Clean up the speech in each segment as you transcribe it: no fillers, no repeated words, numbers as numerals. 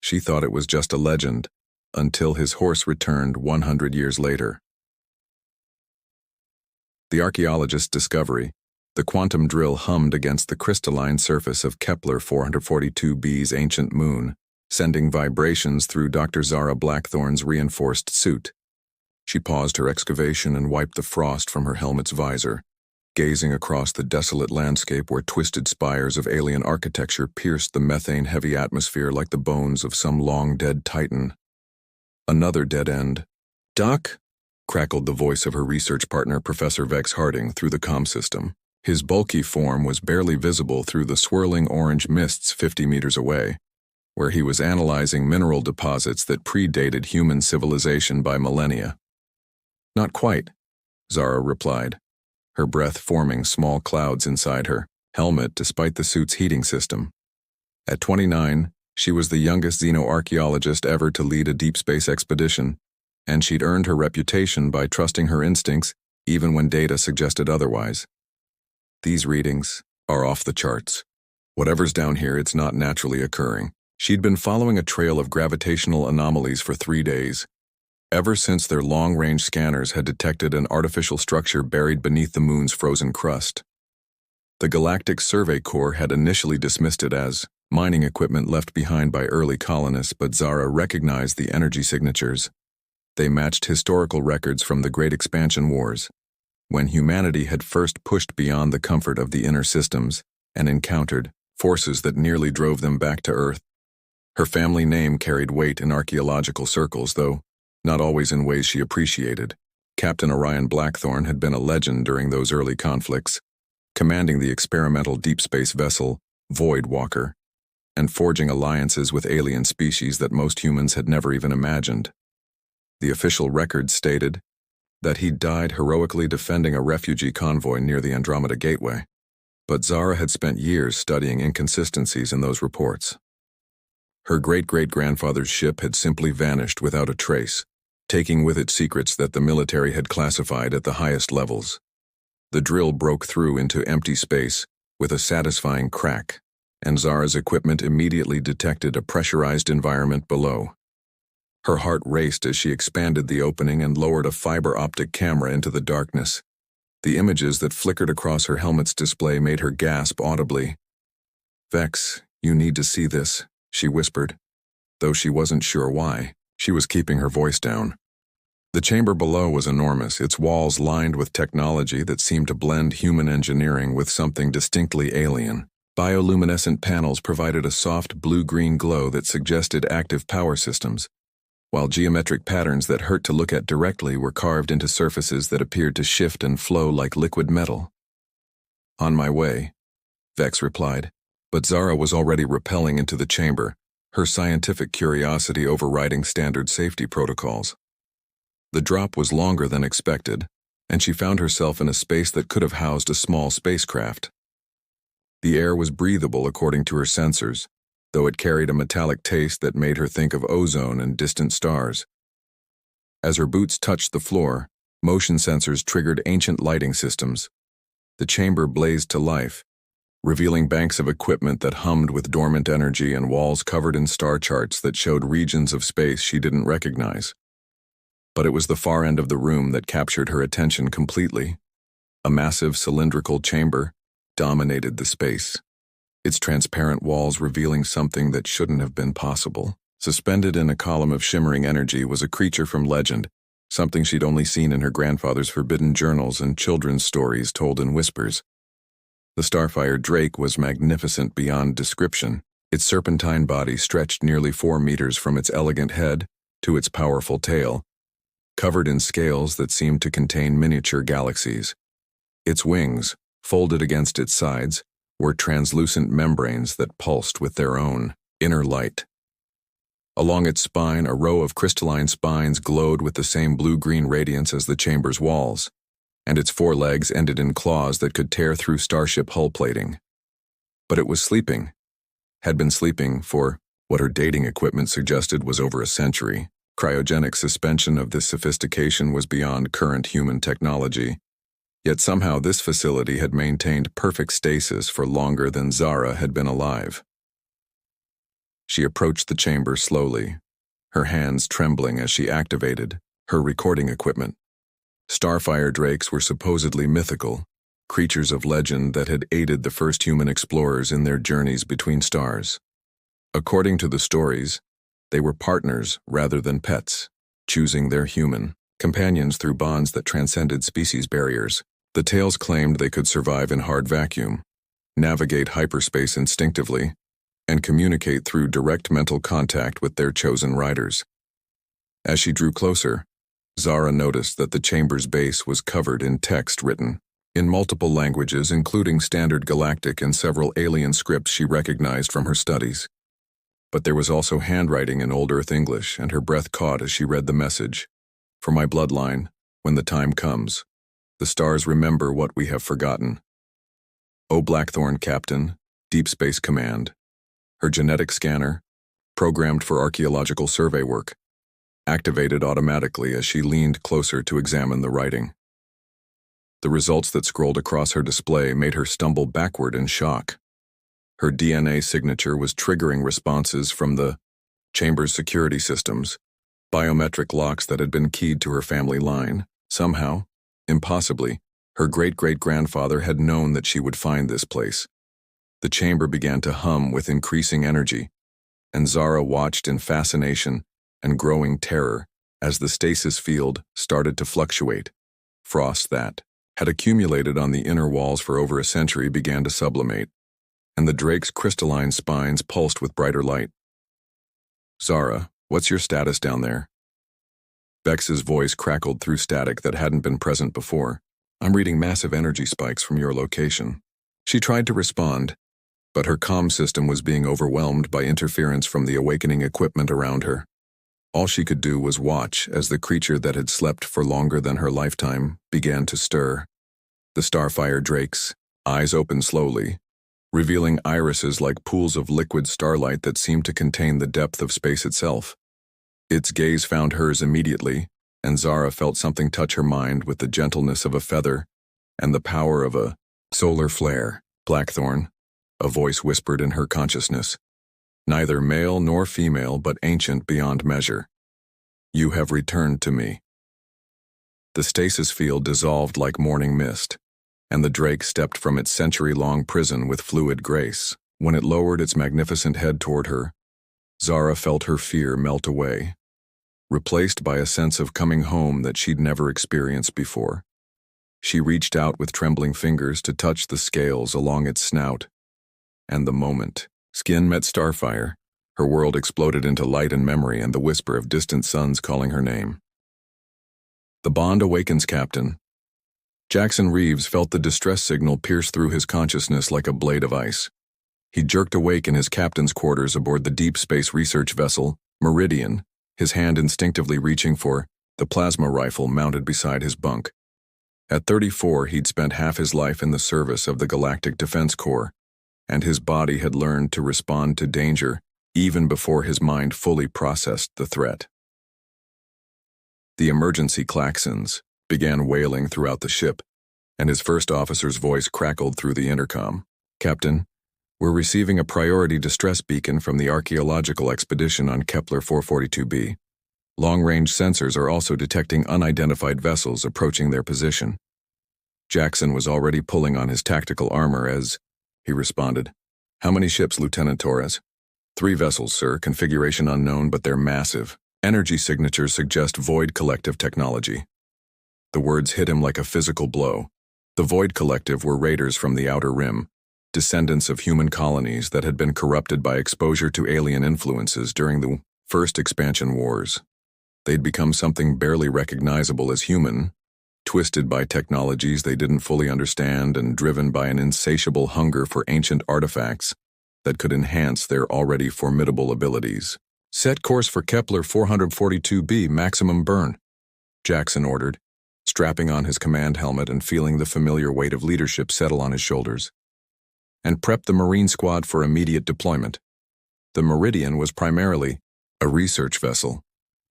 She thought it was just a legend, until his horse returned 100 years later. The archaeologist's discovery, the quantum drill hummed against the crystalline surface of Kepler 442b's ancient moon, sending vibrations through Dr. Zara Blackthorne's reinforced suit. She paused her excavation and wiped the frost from her helmet's visor, gazing across the desolate landscape where twisted spires of alien architecture pierced the methane-heavy atmosphere like the bones of some long-dead titan. Another dead end. "Doc?" crackled the voice of her research partner, Professor Vex Harding, through the comm system. His bulky form was barely visible through the swirling orange mists 50 meters away, where he was analyzing mineral deposits that predated human civilization by millennia. "Not quite," Zara replied, her breath forming small clouds inside her helmet despite the suit's heating system. At 29, she was the youngest xenoarchaeologist ever to lead a deep space expedition, and she'd earned her reputation by trusting her instincts even when data suggested otherwise. "These readings are off the charts. Whatever's down here, it's not naturally occurring." She'd been following a trail of gravitational anomalies for 3 days, ever since their long-range scanners had detected an artificial structure buried beneath the moon's frozen crust. The Galactic Survey Corps had initially dismissed it as mining equipment left behind by early colonists, but Zara recognized the energy signatures. They matched historical records from the Great Expansion Wars, when humanity had first pushed beyond the comfort of the inner systems and encountered forces that nearly drove them back to Earth. Her family name carried weight in archaeological circles, though not always in ways she appreciated. Captain Orion Blackthorne had been a legend during those early conflicts, commanding the experimental deep space vessel, Void Walker, and forging alliances with alien species that most humans had never even imagined. The official records stated that he died heroically defending a refugee convoy near the Andromeda Gateway, but Zara had spent years studying inconsistencies in those reports. Her great-great-grandfather's ship had simply vanished without a trace, taking with it secrets that the military had classified at the highest levels. The drill broke through into empty space with a satisfying crack, and Zara's equipment immediately detected a pressurized environment below. Her heart raced as she expanded the opening and lowered a fiber optic camera into the darkness. The images that flickered across her helmet's display made her gasp audibly. "Vex, you need to see this," she whispered, though she wasn't sure why. She was keeping her voice down. The chamber below was enormous, its walls lined with technology that seemed to blend human engineering with something distinctly alien. Bioluminescent panels provided a soft blue-green glow that suggested active power systems, while geometric patterns that hurt to look at directly were carved into surfaces that appeared to shift and flow like liquid metal. "On my way," Vex replied, but Zara was already rappelling into the chamber, her scientific curiosity overriding standard safety protocols. The drop was longer than expected, and she found herself in a space that could have housed a small spacecraft. The air was breathable according to her sensors, though it carried a metallic taste that made her think of ozone and distant stars. As her boots touched the floor, motion sensors triggered ancient lighting systems. The chamber blazed to life, revealing banks of equipment that hummed with dormant energy and walls covered in star charts that showed regions of space she didn't recognize. But it was the far end of the room that captured her attention completely. A massive cylindrical chamber dominated the space, its transparent walls revealing something that shouldn't have been possible. Suspended in a column of shimmering energy was a creature from legend, something she'd only seen in her grandfather's forbidden journals and children's stories told in whispers. The starfire drake was magnificent beyond description. Its serpentine body stretched nearly 4 meters from its elegant head to its powerful tail, covered in scales that seemed to contain miniature galaxies. Its wings, folded against its sides, were translucent membranes that pulsed with their own inner light. Along its spine, a row of crystalline spines glowed with the same blue-green radiance as the chamber's walls, and its forelegs ended in claws that could tear through starship hull plating. But it was sleeping, had been sleeping for what her dating equipment suggested was over a century. Cryogenic suspension of this sophistication was beyond current human technology, yet somehow this facility had maintained perfect stasis for longer than Zara had been alive. She approached the chamber slowly, her hands trembling as she activated her recording equipment. Starfire drakes were supposedly mythical, creatures of legend that had aided the first human explorers in their journeys between stars. According to the stories, they were partners rather than pets, choosing their human companions through bonds that transcended species barriers. The tales claimed they could survive in hard vacuum, navigate hyperspace instinctively, and communicate through direct mental contact with their chosen riders. As she drew closer, Zara noticed that the chamber's base was covered in text written in multiple languages, including standard Galactic and several alien scripts she recognized from her studies. But there was also handwriting in Old Earth English, and her breath caught as she read the message. For my bloodline, when the time comes, the stars remember what we have forgotten. O Blackthorn Captain, Deep Space Command. Her genetic scanner, programmed for archaeological survey work, activated automatically as she leaned closer to examine the writing. The results that scrolled across her display made her stumble backward in shock. Her DNA signature was triggering responses from the chamber's security systems, biometric locks that had been keyed to her family line. Somehow, impossibly, her great-great-grandfather had known that she would find this place. The chamber began to hum with increasing energy, and Zara watched in fascination and growing terror as the stasis field started to fluctuate. Frost that had accumulated on the inner walls for over a century began to sublimate, and the drake's crystalline spines pulsed with brighter light. Zara, what's your status down there? Bex's voice crackled through static that hadn't been present before. I'm reading massive energy spikes from your location. She tried to respond, but her comm system was being overwhelmed by interference from the awakening equipment around her. All she could do was watch as the creature that had slept for longer than her lifetime began to stir. The Starfire drakes, eyes opened slowly, revealing irises like pools of liquid starlight that seemed to contain the depth of space itself. Its gaze found hers immediately, and Zara felt something touch her mind with the gentleness of a feather and the power of a solar flare. Blackthorn, a voice whispered in her consciousness. Neither male nor female, but ancient beyond measure. You have returned to me. The stasis field dissolved like morning mist, and the drake stepped from its century-long prison with fluid grace. When it lowered its magnificent head toward her, Zara felt her fear melt away, replaced by a sense of coming home that she'd never experienced before. She reached out with trembling fingers to touch the scales along its snout, and the moment skin met Starfire, her world exploded into light and memory and the whisper of distant suns calling her name. The bond awakens, Captain. Jackson Reeves felt the distress signal pierce through his consciousness like a blade of ice. He jerked awake in his captain's quarters aboard the deep space research vessel, Meridian, his hand instinctively reaching for the plasma rifle mounted beside his bunk. At 34, he'd spent half his life in the service of the Galactic Defense Corps, and his body had learned to respond to danger even before his mind fully processed the threat. The emergency klaxons began wailing throughout the ship, and his first officer's voice crackled through the intercom. Captain, we're receiving a priority distress beacon from the archaeological expedition on Kepler 442b. Long-range sensors are also detecting unidentified vessels approaching their position. Jackson was already pulling on his tactical armor as he responded. How many ships, Lieutenant Torres? 3 vessels, sir, configuration unknown, but they're massive. Energy signatures suggest Void Collective technology. The words hit him like a physical blow. The Void Collective were raiders from the Outer Rim, descendants of human colonies that had been corrupted by exposure to alien influences during the first expansion wars. They'd become something barely recognizable as human, twisted by technologies they didn't fully understand and driven by an insatiable hunger for ancient artifacts that could enhance their already formidable abilities. Set course for Kepler 442b, maximum burn, Jackson ordered, strapping on his command helmet and feeling the familiar weight of leadership settle on his shoulders. And prep the Marine Squad for immediate deployment. The Meridian was primarily a research vessel,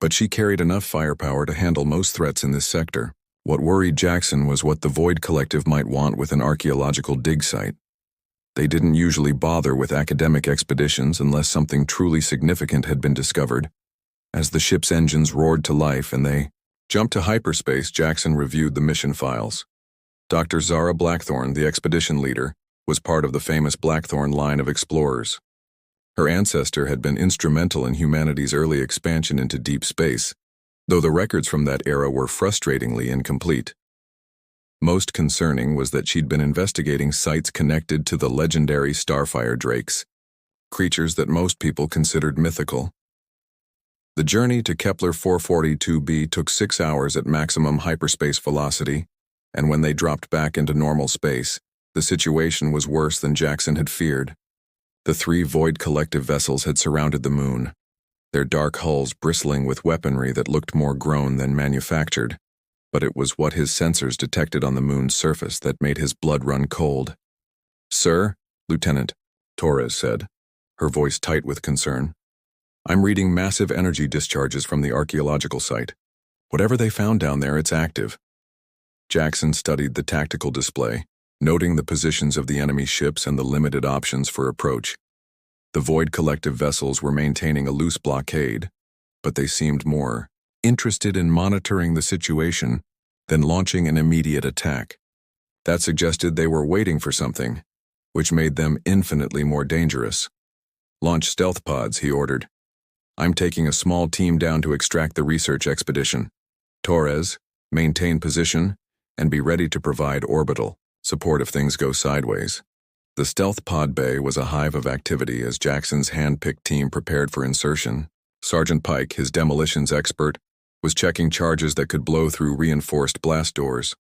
but she carried enough firepower to handle most threats in this sector. What worried Jackson was what the Void Collective might want with an archaeological dig site. They didn't usually bother with academic expeditions unless something truly significant had been discovered. As the ship's engines roared to life and they jumped to hyperspace, Jackson reviewed the mission files. Dr. Zara Blackthorne, the expedition leader, was part of the famous Blackthorne line of explorers. Her ancestor had been instrumental in humanity's early expansion into deep space, though the records from that era were frustratingly incomplete. Most concerning was that she'd been investigating sites connected to the legendary starfire drakes, creatures that most people considered mythical. The journey to Kepler 442b took 6 hours at maximum hyperspace velocity, and when they dropped back into normal space, the situation was worse than Jackson had feared. The 3 Void Collective vessels had surrounded the moon, their dark hulls bristling with weaponry that looked more grown than manufactured, but it was what his sensors detected on the moon's surface that made his blood run cold. "Sir," Lieutenant Torres said, her voice tight with concern, "I'm reading massive energy discharges from the archaeological site. Whatever they found down there, it's active." Jackson studied the tactical display, noting the positions of the enemy ships and the limited options for approach. The Void Collective vessels were maintaining a loose blockade, but they seemed more interested in monitoring the situation than launching an immediate attack. That suggested they were waiting for something, which made them infinitely more dangerous. "Launch stealth pods," he ordered. "I'm taking a small team down to extract the research expedition. Torres, maintain position and be ready to provide orbital support if things go sideways." The stealth pod bay was a hive of activity as Jackson's hand-picked team prepared for insertion. Sergeant Pike, his demolitions expert, was checking charges that could blow through reinforced blast doors.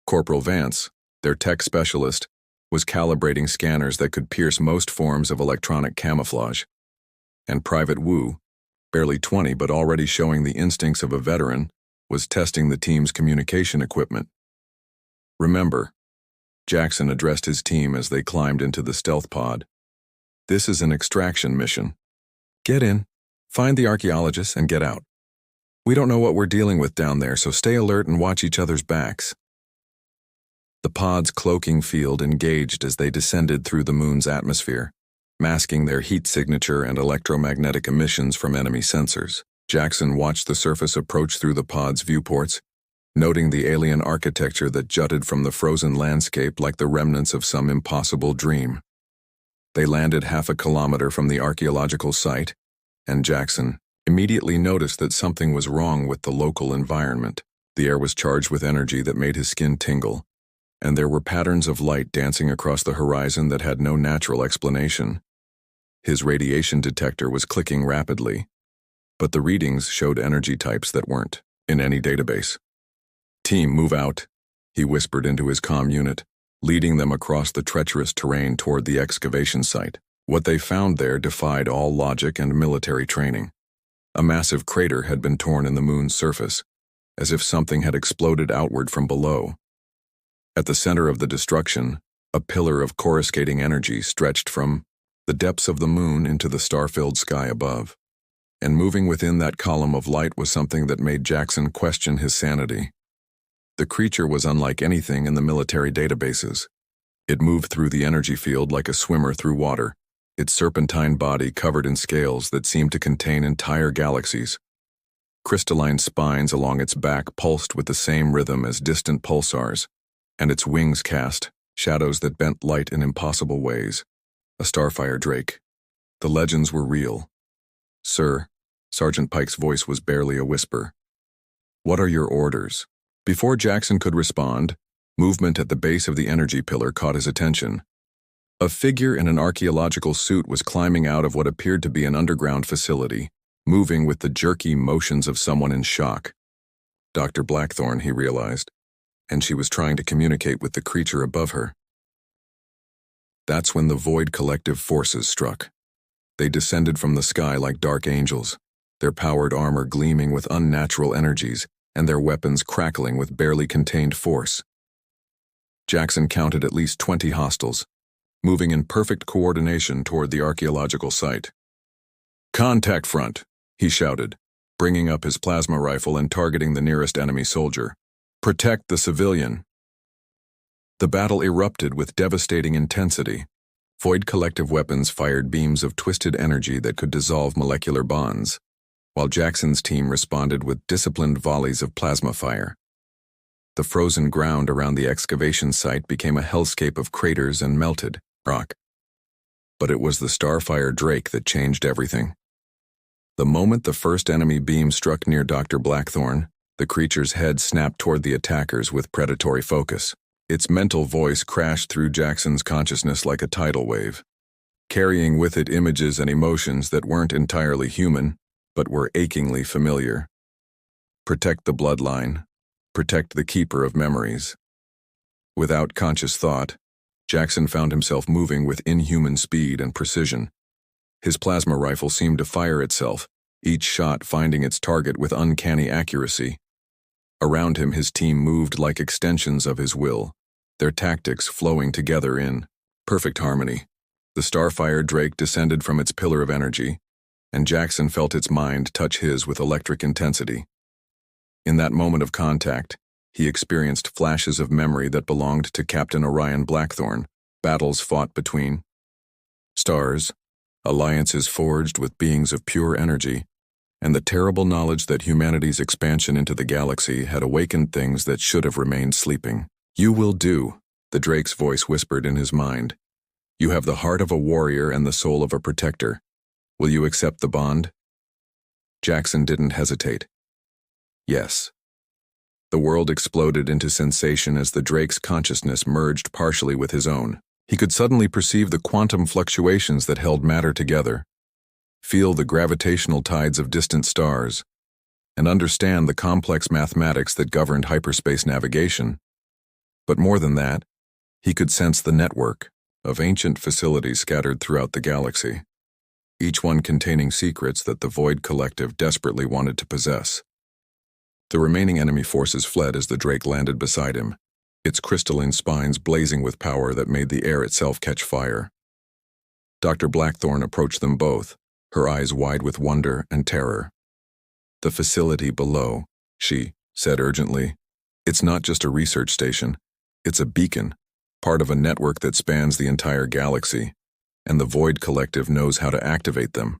Corporal Vance, their tech specialist, was calibrating scanners that could pierce most forms of electronic camouflage. And Private Wu, barely 20 but already showing the instincts of a veteran, was testing the team's communication equipment. "Remember," Jackson addressed his team as they climbed into the stealth pod, "this is an extraction mission. Get in, find the archaeologists, and get out. We don't know what we're dealing with down there, so stay alert and watch each other's backs." The pod's cloaking field engaged as they descended through the moon's atmosphere, masking their heat signature and electromagnetic emissions from enemy sensors. Jackson watched the surface approach through the pod's viewports, noting the alien architecture that jutted from the frozen landscape like the remnants of some impossible dream. They landed half a kilometer from the archaeological site, and Jackson immediately noticed that something was wrong with the local environment. The air was charged with energy that made his skin tingle, and there were patterns of light dancing across the horizon that had no natural explanation. His radiation detector was clicking rapidly, but the readings showed energy types that weren't in any database. "Team, move out," he whispered into his comm unit, leading them across the treacherous terrain toward the excavation site. What they found there defied all logic and military training. A massive crater had been torn in the moon's surface, as if something had exploded outward from below. At the center of the destruction, a pillar of coruscating energy stretched from the depths of the moon into the star-filled sky above. And moving within that column of light was something that made Jackson question his sanity. The creature was unlike anything in the military databases. It moved through the energy field like a swimmer through water, its serpentine body covered in scales that seemed to contain entire galaxies. Crystalline spines along its back pulsed with the same rhythm as distant pulsars, and its wings cast shadows that bent light in impossible ways. A starfire drake. The legends were real. "Sir," Sergeant Pike's voice was barely a whisper. "What are your orders?" Before Jackson could respond, movement at the base of the energy pillar caught his attention. A figure in an archaeological suit was climbing out of what appeared to be an underground facility, moving with the jerky motions of someone in shock. Dr. Blackthorne, he realized, and she was trying to communicate with the creature above her. That's when the Void Collective forces struck. They descended from the sky like dark angels, their powered armor gleaming with unnatural energies and their weapons crackling with barely contained force. Jackson counted at least 20 hostiles, moving in perfect coordination toward the archaeological site. "Contact front," he shouted, bringing up his plasma rifle and targeting the nearest enemy soldier. "Protect the civilian." The battle erupted with devastating intensity. Void collective weapons fired beams of twisted energy that could dissolve molecular bonds, while Jackson's team responded with disciplined volleys of plasma fire. The frozen ground around the excavation site became a hellscape of craters and melted rock. But it was the Starfire Drake that changed everything. The moment the first enemy beam struck near Dr. Blackthorn, the creature's head snapped toward the attackers with predatory focus. Its mental voice crashed through Jackson's consciousness like a tidal wave, carrying with it images and emotions that weren't entirely human, but were achingly familiar. Protect the bloodline. Protect the keeper of memories. Without conscious thought, Jackson found himself moving with inhuman speed and precision. His plasma rifle seemed to fire itself, each shot finding its target with uncanny accuracy. Around him, his team moved like extensions of his will, their tactics flowing together in perfect harmony. The Starfire Drake descended from its pillar of energy, and Jackson felt its mind touch his with electric intensity. In that moment of contact, he experienced flashes of memory that belonged to Captain Orion Blackthorn, battles fought between stars, alliances forged with beings of pure energy, and the terrible knowledge that humanity's expansion into the galaxy had awakened things that should have remained sleeping. "You will do," the Drake's voice whispered in his mind. "You have the heart of a warrior and the soul of a protector. Will you accept the bond?" Jackson didn't hesitate. Yes. The world exploded into sensation as the Drake's consciousness merged partially with his own. He could suddenly perceive the quantum fluctuations that held matter together, feel the gravitational tides of distant stars, and understand the complex mathematics that governed hyperspace navigation. But more than that, he could sense the network of ancient facilities scattered throughout the galaxy, each one containing secrets that the Void Collective desperately wanted to possess. The remaining enemy forces fled as the Drake landed beside him, its crystalline spines blazing with power that made the air itself catch fire. Dr. Blackthorn approached them both, her eyes wide with wonder and terror. "The facility below," she said urgently. "It's not just a research station. It's a beacon, part of a network that spans the entire galaxy, and the Void Collective knows how to activate them."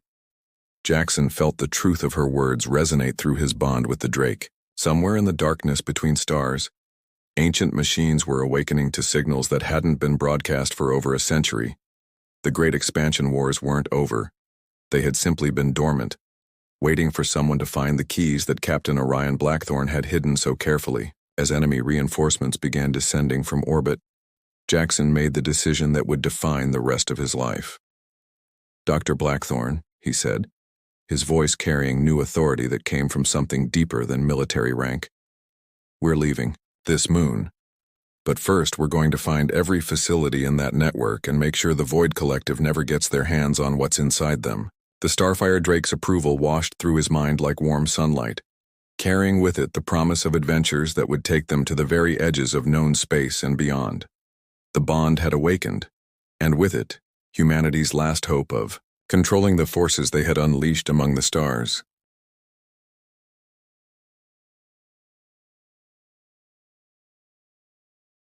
Jackson felt the truth of her words resonate through his bond with the Drake. Somewhere in the darkness between stars, ancient machines were awakening to signals that hadn't been broadcast for over a century. The Great Expansion Wars weren't over. They had simply been dormant, waiting for someone to find the keys that Captain Orion Blackthorn had hidden so carefully. As enemy reinforcements began descending from orbit, Jackson made the decision that would define the rest of his life. "Dr. Blackthorn," he said, his voice carrying new authority that came from something deeper than military rank. "We're leaving this moon. But first, we're going to find every facility in that network and make sure the Void Collective never gets their hands on what's inside them." The Starfire Drake's approval washed through his mind like warm sunlight, carrying with it the promise of adventures that would take them to the very edges of known space and beyond. The bond had awakened, and with it, humanity's last hope of controlling the forces they had unleashed among the stars.